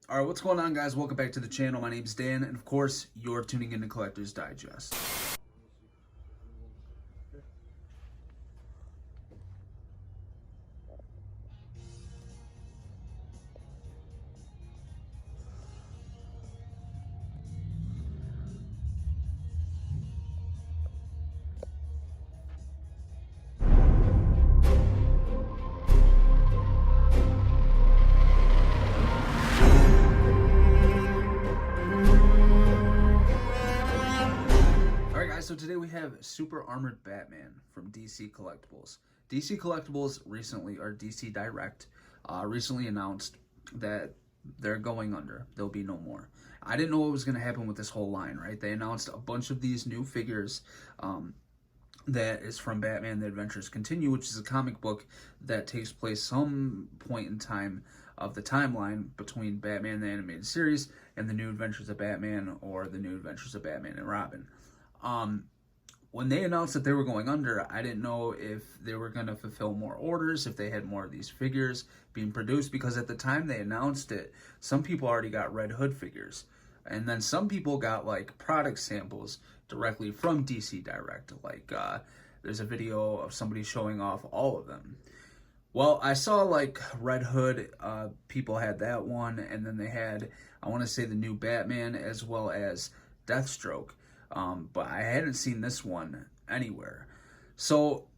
All right, what's going on, guys? Welcome back to the channel. My name's Dan, and of course, you're tuning into Collector's Digest. So today we have Super Armored Batman from DC Collectibles. DC Collectibles recently, or DC Direct, recently announced that they're going under. There'll be no more. I didn't know what was going to happen with this whole line, right? They announced a bunch of these new figures that is from Batman The Adventures Continue, which is a comic book that takes place some point in time of the timeline between Batman the Animated Series and the New Adventures of Batman, or the New Adventures of Batman and Robin. When they announced that they were going under, I didn't know if they were going to fulfill more orders, if they had more of these figures being produced, because at the time they announced it, some people already got Red Hood figures. And then some people got like product samples directly from DC Direct. Like there's a video of somebody showing off all of them. Well, I saw like Red Hood, people had that one, and then they had, I want to say, the new Batman as well as Deathstroke. But I hadn't seen this one anywhere. So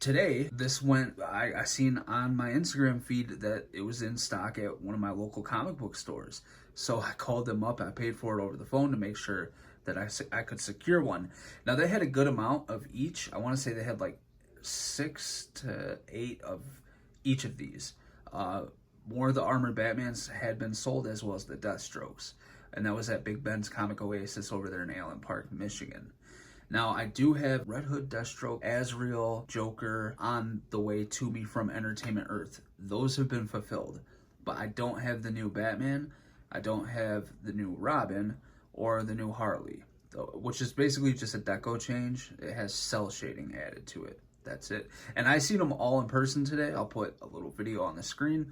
today, this went, I seen on my Instagram feed that it was in stock at one of my local comic book stores. So I called them up, I paid for it over the phone to make sure that I could secure one. Now they had a good amount of each. I want to say they had like 6 to 8 of each of these. More of the Armored Batmans had been sold, as well as the Deathstrokes. And that was at Big Ben's Comic Oasis over there in Allen Park, Michigan. Now, I do have Red Hood, Deathstroke, Azrael, Joker on the way to me from Entertainment Earth. Those have been fulfilled. But I don't have the new Batman, I don't have the new Robin, or the new Harley, which is basically just a deco change. It has cell shading added to it. That's it. And I seen them all in person today. I'll put a little video on the screen.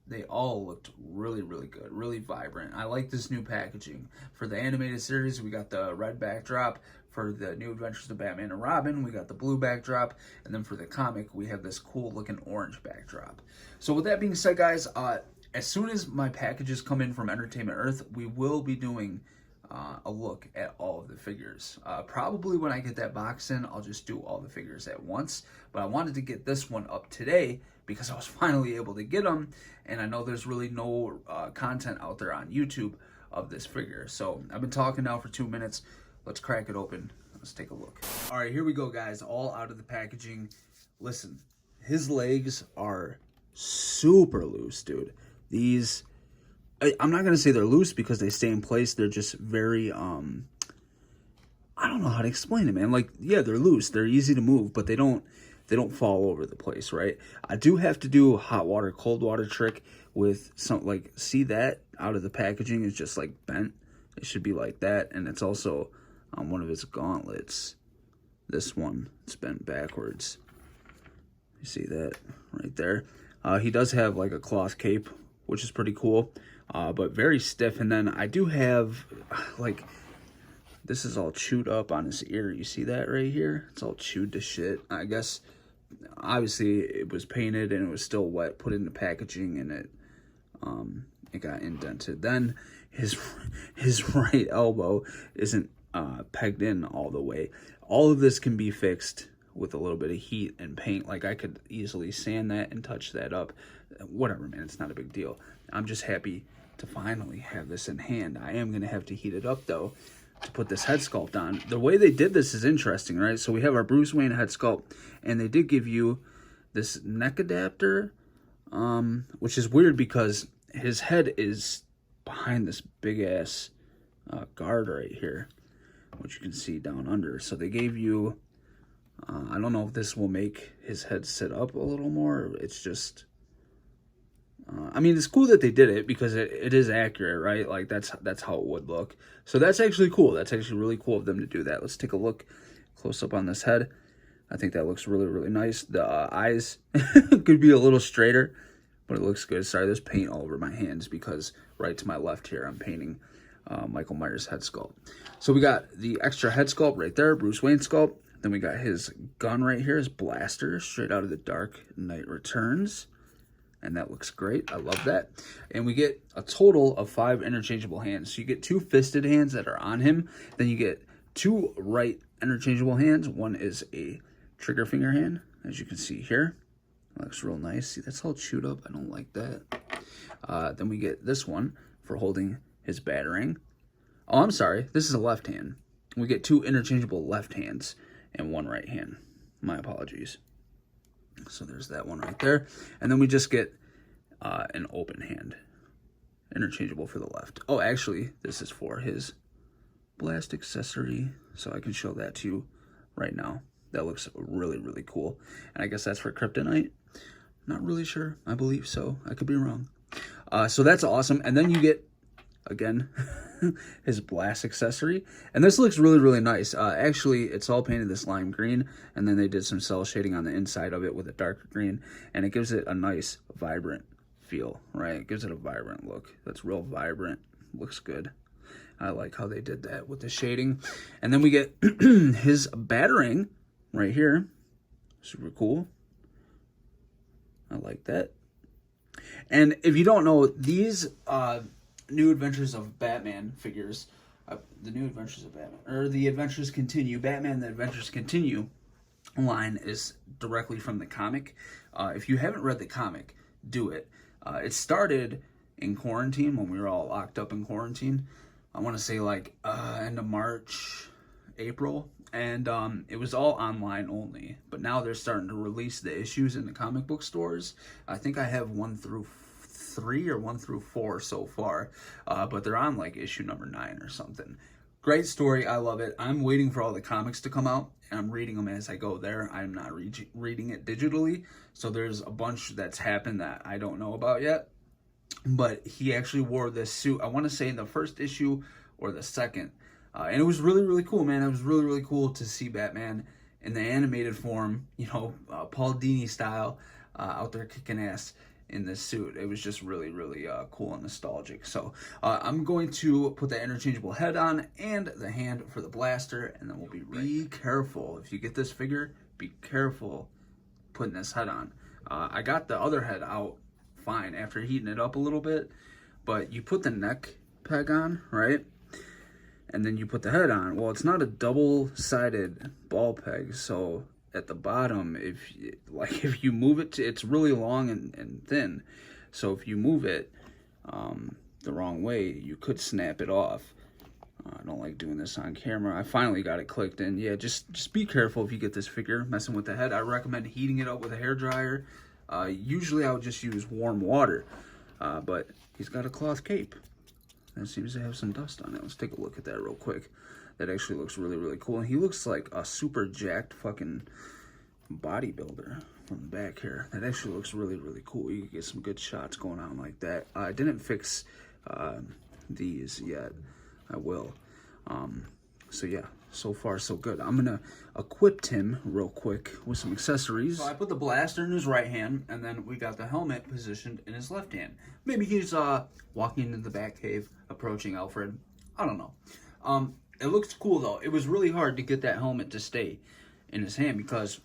They all looked really, really good, really vibrant. I like this new packaging. For the animated series, we got the red backdrop. For the New Adventures of Batman and Robin, we got the blue backdrop. And then for the comic, we have this cool looking orange backdrop. So with that being said, guys, as soon as my packages come in from Entertainment Earth, we will be doing a look at all of the figures. Probably when I get that box in, I'll just do all the figures at once. But I wanted to get this one up today because I was finally able to get them, and I know there's really no content out there on YouTube of this figure. So I've been talking now for 2 minutes. Let's crack it open. Let's take a look. All right, here we go, guys. All out of the packaging. Listen, his legs are super loose, dude. These, I'm not going to say they're loose because they stay in place. They're just very, I don't know how to explain it, man. Like, yeah, they're loose. They're easy to move, but they don't fall over the place, right? I do have to do a hot water, cold water trick with some, like, see that out of the packaging is just like bent. It should be like that. And it's also on one of his gauntlets. This one, it's bent backwards. You see that right there? He does have like a cloth cape, which is pretty cool, but very stiff. And then I do have, like, this is all chewed up on his ear. You see that right here? It's all chewed to shit. I guess, obviously, it was painted and it was still wet, put in the packaging, and it got indented. Then his right elbow isn't pegged in all the way. All of this can be fixed with a little bit of heat and paint. Like, I could easily sand that and touch that up. Whatever, man, it's not a big deal. I'm just happy to finally have this in hand. I am going to have to heat it up, though, to put this head sculpt on. The way they did this is interesting, right? So we have our Bruce Wayne head sculpt, and they did give you this neck adapter, which is weird because his head is behind this big-ass guard right here, which you can see down under. So they gave you, I don't know if this will make his head sit up a little more. It's just, I mean, it's cool that they did it because it is accurate, right? Like, that's how it would look. So that's actually cool. That's actually really cool of them to do that. Let's take a look close up on this head. I think that looks really, really nice. The eyes could be a little straighter, but it looks good. Sorry, there's paint all over my hands because right to my left here, I'm painting Michael Myers head sculpt. So we got the extra head sculpt right there, Bruce Wayne sculpt. Then we got his gun right here, his blaster, straight out of The Dark Knight Returns. And that looks great. I love that. And we get a total of 5 interchangeable hands. So you get 2 fisted hands that are on him. Then you get 2 right interchangeable hands. One is a trigger finger hand, as you can see here. That looks real nice. See, that's all chewed up. I don't like that. Then we get this one for holding his batarang. Oh, I'm sorry. This is a left hand. We get 2 interchangeable left hands and 1 right hand. My apologies. So there's that one right there. And then we just get an open hand. Interchangeable for the left. Oh, actually, this is for his blast accessory. So I can show that to you right now. That looks really, really cool. And I guess that's for kryptonite. Not really sure. I believe so. I could be wrong. So that's awesome. And then you get, again, his blast accessory. And this looks really, really nice. Actually, it's all painted this lime green. And then they did some cell shading on the inside of it with a darker green. And it gives it a nice, vibrant feel, right? It gives it a vibrant look. That's real vibrant. Looks good. I like how they did that with the shading. And then we get his batarang right here. Super cool. I like that. And if you don't know, these New Adventures of Batman figures, the New Adventures of Batman, or the Adventures Continue, Batman The Adventures Continue line is directly from the comic. If you haven't read the comic, do it. It started in quarantine when we were all locked up in quarantine. I want to say like end of March, April. And it was all online only. But now they're starting to release the issues in the comic book stores. I think I have 1 through 3 or 1 through 4 so far. But they're on like issue number 9 or something. Great story. I love it. I'm waiting for all the comics to come out. And I'm reading them as I go there. I'm not reading it digitally. So there's a bunch that's happened that I don't know about yet. But he actually wore this suit, I want to say in the first issue or the second. And it was really, really cool, man. It was really, really cool to see Batman in the animated form, you know, Paul Dini style, out there kicking ass in this suit. It was just really, really cool and nostalgic. So I'm going to put the interchangeable head on and the hand for the blaster, and then we'll be right. Be careful. If you get this figure, be careful putting this head on. I got the other head out fine after heating it up a little bit, but you put the neck peg on, right? And then you put the head on. Well, it's not a double-sided ball peg, so at the bottom, if you move it, it's really long and thin. So if you move it the wrong way, you could snap it off. I don't like doing this on camera. I finally got it clicked in. Yeah, just be careful if you get this figure messing with the head. I recommend heating it up with a hairdryer. Usually I would just use warm water, but he's got a cloth cape. That seems to have some dust on it. Let's take a look at that real quick. That actually looks really, really cool. And he looks like a super jacked fucking bodybuilder from the back here. That actually looks really, really cool. You can get some good shots going on like that. I didn't fix these yet. I will. So yeah, so far so good. I'm gonna equip him real quick with some accessories. So I put the blaster in his right hand, and then we got the helmet positioned in his left hand. Maybe he's walking into the Batcave, approaching Alfred. I don't know. It looks cool though. It was really hard to get that helmet to stay in his hand because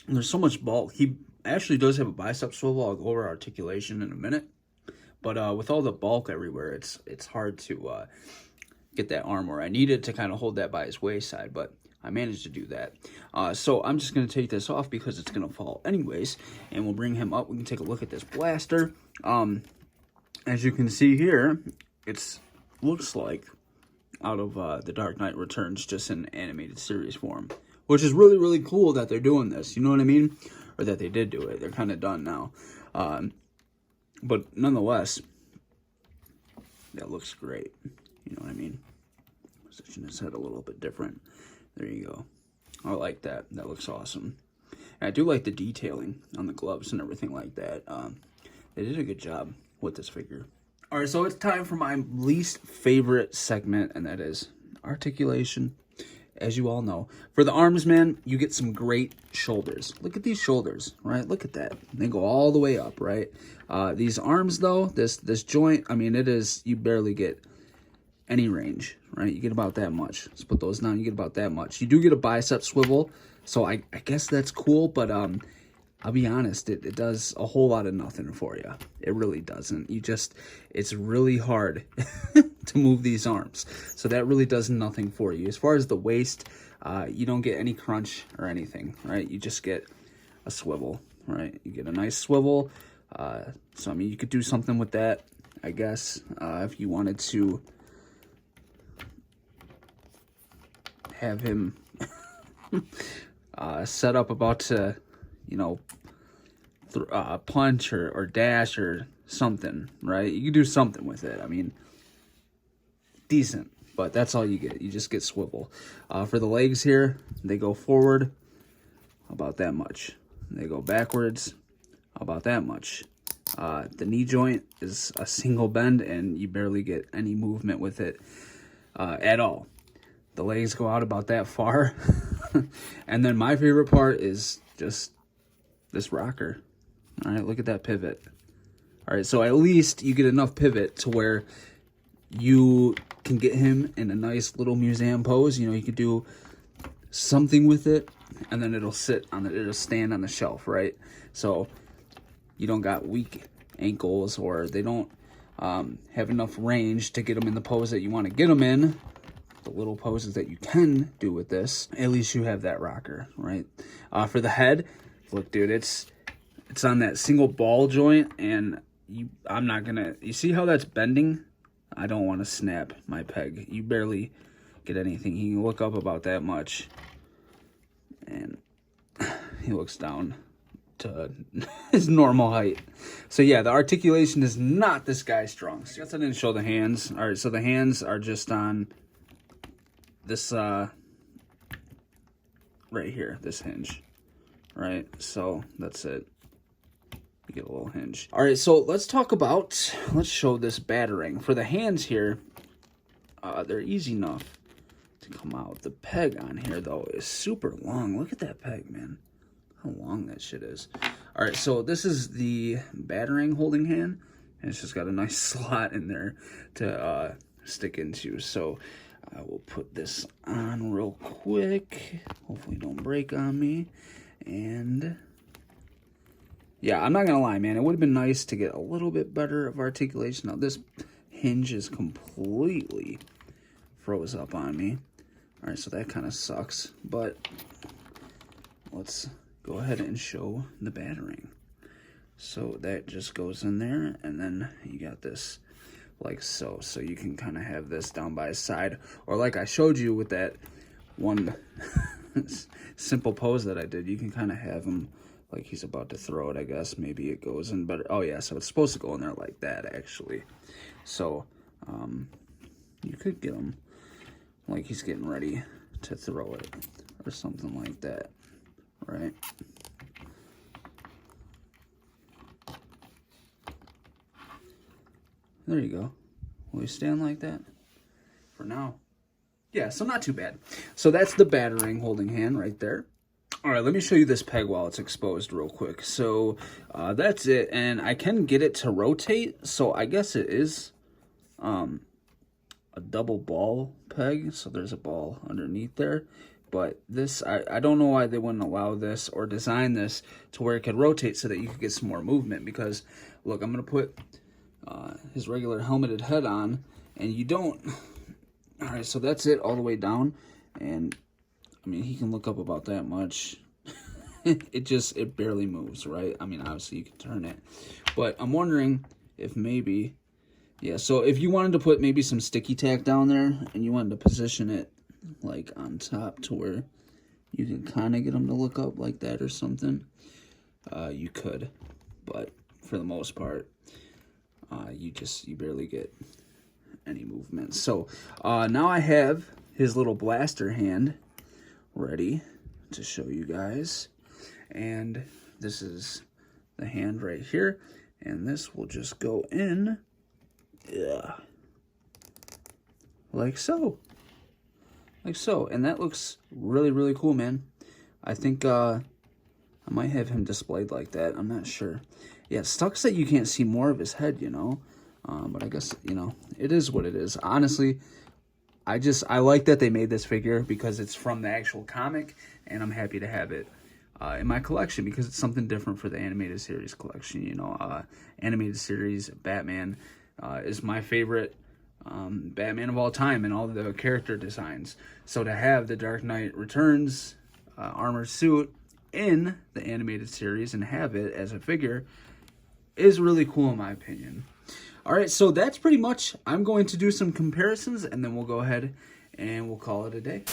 there's so much bulk. He actually does have a bicep swivel. I'll go over articulation in a minute. But with all the bulk everywhere, it's hard to get that arm where I needed to kind of hold that by his waist-side, but I managed to do that. So I'm just going to take this off because it's going to fall anyways, and we'll bring him up. We can take a look at this blaster. As you can see here, it looks like out of The Dark Knight Returns, just in animated series form, which is really, really cool that they're doing this, you know what I mean? Or that they did do it. They're kind of done now. But nonetheless, that looks great. You know what I mean? Position his head a little bit different. There you go. I like that. That looks awesome. And I do like the detailing on the gloves and everything like that. They did a good job with this figure. All right, so it's time for my least favorite segment, and that is articulation as you all know. For the arms, man, you get some great shoulders. Look at these shoulders, right? Look at that. They go all the way up, right? These arms, though, this joint, I mean, it is, you barely get any range, right? You get about that much. Let's put those down. You get about that much. You do get a bicep swivel, so I guess that's cool, but I'll be honest, it does a whole lot of nothing for you. It really doesn't. It's really hard to move these arms. So that really does nothing for you. As far as the waist, you don't get any crunch or anything, right? You just get a swivel, right? You get a nice swivel. So, I mean, you could do something with that, I guess, if you wanted to have him set up about to, you know, punch or dash or something, right? You can do something with it. I mean, decent, but that's all you get. You just get swivel. For the legs here, they go forward about that much. They go backwards about that much. The knee joint is a single bend, and you barely get any movement with it at all. The legs go out about that far. And then my favorite part is just this rocker. All right, look at that pivot. All right, so at least you get enough pivot to where you can get him in a nice little museum pose. You know, you could do something with it, and then it'll stand on the shelf, right? So you don't got weak ankles, or they don't have enough range to get them in the pose that you want to get them in. The little poses that you can do with this, at least you have that rocker, right? For the head, look, dude, it's on that single ball joint, and I'm not gonna, you see how that's bending? I don't want to snap my peg. You barely get anything. He can look up about that much, and he looks down to his normal height. So yeah, the articulation is not this guy's strong. So I guess I didn't show the hands. All right, so the hands are just on this right here, this hinge, right? So that's it. You get a little hinge. All right, so let's show this battering. For the hands here, they're easy enough to come out. The peg on here, though, is super long. Look at that peg, man. How long that shit is. All right, so this is the battering holding hand, and it's just got a nice slot in there to stick into. So I will put this on real quick. Hopefully don't break on me. And yeah, I'm not gonna lie, man. It would have been nice to get a little bit better of articulation. Now this hinge is completely froze up on me. All right, so that kind of sucks. But let's go ahead and show the battering. So that just goes in there, and then you got this like so. So you can kind of have this down by his side, or like I showed you with that one simple pose that I did, you can kind of have him like he's about to throw it, I guess. Maybe it goes in better. Oh yeah, so it's supposed to go in there like that, actually. So you could get him like he's getting ready to throw it or something like that, right? There you go. Will you stand like that for now? Yeah, so not too bad. So that's the battering holding hand right there. All right, let me show you this peg while it's exposed real quick. So that's it, and I can get it to rotate. So I guess it is a double ball peg. So there's a ball underneath there. But this, I don't know why they wouldn't allow this or design this to where it could rotate so that you could get some more movement. Because, look, I'm going to put his regular helmeted head on, and you don't. All right, so that's it all the way down, and I mean, he can look up about that much. it barely moves, right? I mean, obviously you can turn it, but I'm wondering if maybe, yeah, so if you wanted to put maybe some sticky tack down there and you wanted to position it like on top to where you can kind of get him to look up like that or something, you could, but for the most part, you barely get any movement. So now I have his little blaster hand ready to show you guys, and this is the hand right here, and this will just go in, yeah, like so. like so. And that looks really, really cool, man. I think I might have him displayed like that. I'm not sure. Yeah, it sucks that you can't see more of his head, you know. But I guess, you know, it is what it is. Honestly, I like that they made this figure because it's from the actual comic, and I'm happy to have it in my collection because it's something different for the animated series collection. You know, animated series Batman is my favorite Batman of all time, and all the character designs. So to have the Dark Knight Returns armor suit in the animated series and have it as a figure is really cool in my opinion. All right, so that's pretty much. I'm going to do some comparisons, and then we'll go ahead and we'll call it a day.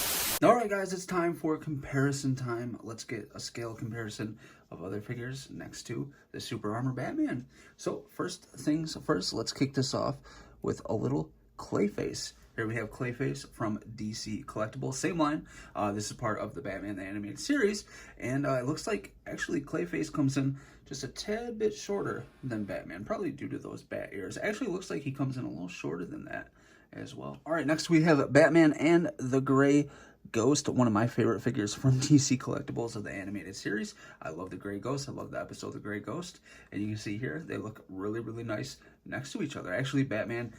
All right, guys, it's time for comparison time. Let's get a scale comparison of other figures next to the Super Armor Batman. So first things first, let's kick this off with a little Clayface. Here we have Clayface from DC Collectibles, same line. This is part of the Batman the Animated Series, and it looks like actually Clayface comes in just a tad bit shorter than Batman, probably due to those bat ears. Actually looks like he comes in a little shorter than that as well. All right, next we have Batman and the Gray Ghost, one of my favorite figures from DC Collectibles of the animated series. I love the Gray Ghost. I love the episode of the Gray Ghost. And you can see here, they look really, really nice next to each other. Actually, Batman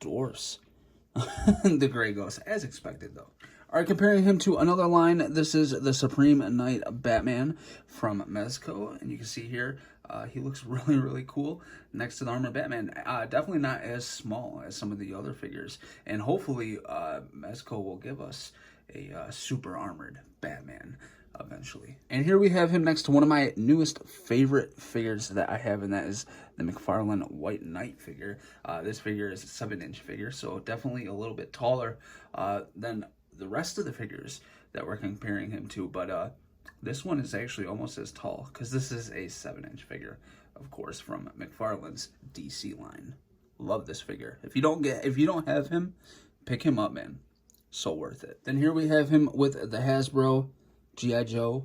dwarfs the Gray Ghost, as expected, though. All right, comparing him to another line, this is the Supreme Knight Batman from Mezco. And you can see here, he looks really, really cool next to the Armor Batman. Definitely not as small as some of the other figures. And hopefully, Mezco will give us a super armored Batman eventually. And here we have him next to one of my newest favorite figures that I have, and that is the McFarlane White Knight figure. This figure is a 7-inch figure, so definitely a little bit taller than the rest of the figures that we're comparing him to, but this one is actually almost as tall because this is a 7-inch figure, of course, from McFarlane's DC line. Love this figure. If you don't have him, pick him up, man. So worth it. Then here we have him with the Hasbro G.I. Joe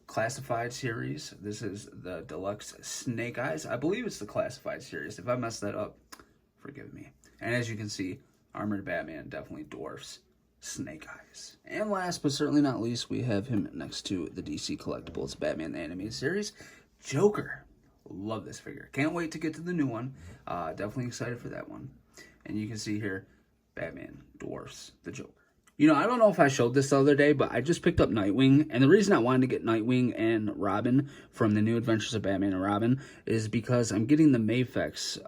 Classified series. This is the Deluxe Snake Eyes. I believe it's the Classified series. If I messed that up, forgive me. And as you can see, Armored Batman definitely dwarfs Snake Eyes. And last but certainly not least, we have him next to the DC Collectibles Batman the Animated Series, Joker. Love this figure. Can't wait to get to the new one. Definitely excited for that one. And you can see here, Batman dwarfs the Joker. You know, I don't know if I showed this the other day, but I just picked up Nightwing. And the reason I wanted to get Nightwing and Robin from the New Adventures of Batman and Robin is because I'm getting the Mafex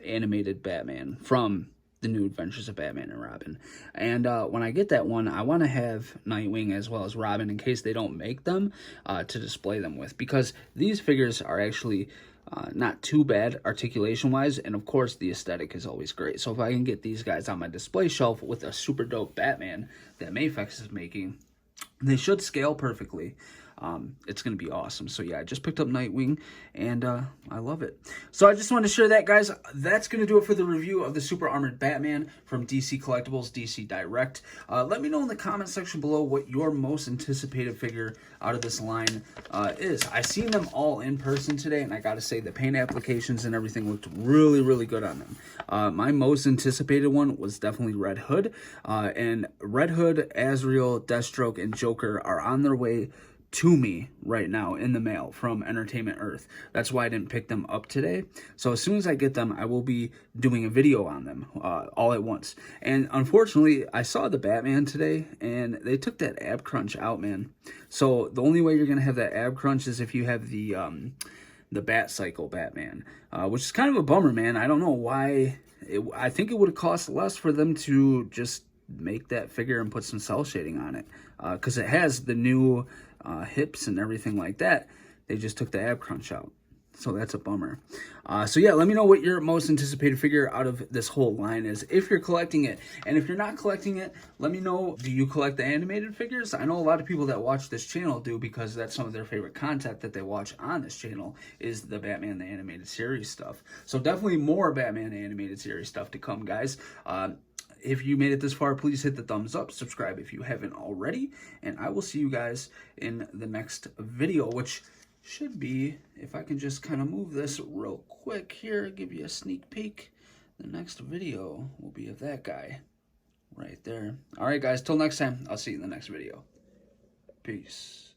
animated Batman from the New Adventures of Batman and Robin. And when I get that one, I want to have Nightwing as well as Robin in case they don't make them to display them with. Because these figures are actually not too bad articulation-wise, and of course the aesthetic is always great. So if I can get these guys on my display shelf with a super dope Batman that Mafex is making, they should scale perfectly. It's going to be awesome. So yeah, I just picked up Nightwing, and I love it. So I just wanted to share that, guys. That's going to do it for the review of the Super Armored Batman from DC Collectibles, DC Direct. Let me know in the comment section below what your most anticipated figure out of this line is. I've seen them all in person today, and I got to say the paint applications and everything looked really, really good on them. My most anticipated one was definitely Red Hood, and Red Hood, Azrael, Deathstroke, and Joker are on their way to me right now in the mail from Entertainment Earth. That's why I didn't pick them up today. So as soon as I get them, I will be doing a video on them all at once. And unfortunately, I saw the Batman today, and they took that ab crunch out, man. So the only way you're going to have that ab crunch is if you have the Bat Cycle Batman, which is kind of a bummer, man. I don't know why. I think it would have cost less for them to just make that figure and put some cell shading on it, because it has the new hips and everything like that. They just took the ab crunch out, so that's a bummer. So yeah, let me know what your most anticipated figure out of this whole line is, if you're collecting it. And if you're not collecting it, let me know, do you collect the animated figures? I know a lot of people that watch this channel do, because that's some of their favorite content that they watch on this channel is the Batman the Animated Series stuff. So definitely more Batman the Animated Series stuff to come, guys. If you made it this far, please hit the thumbs up, subscribe if you haven't already, and I will see you guys in the next video, which should be, if I can just kind of move this real quick here, give you a sneak peek, the next video will be of that guy right there. All right, guys. Till next time. I'll see you in the next video. Peace.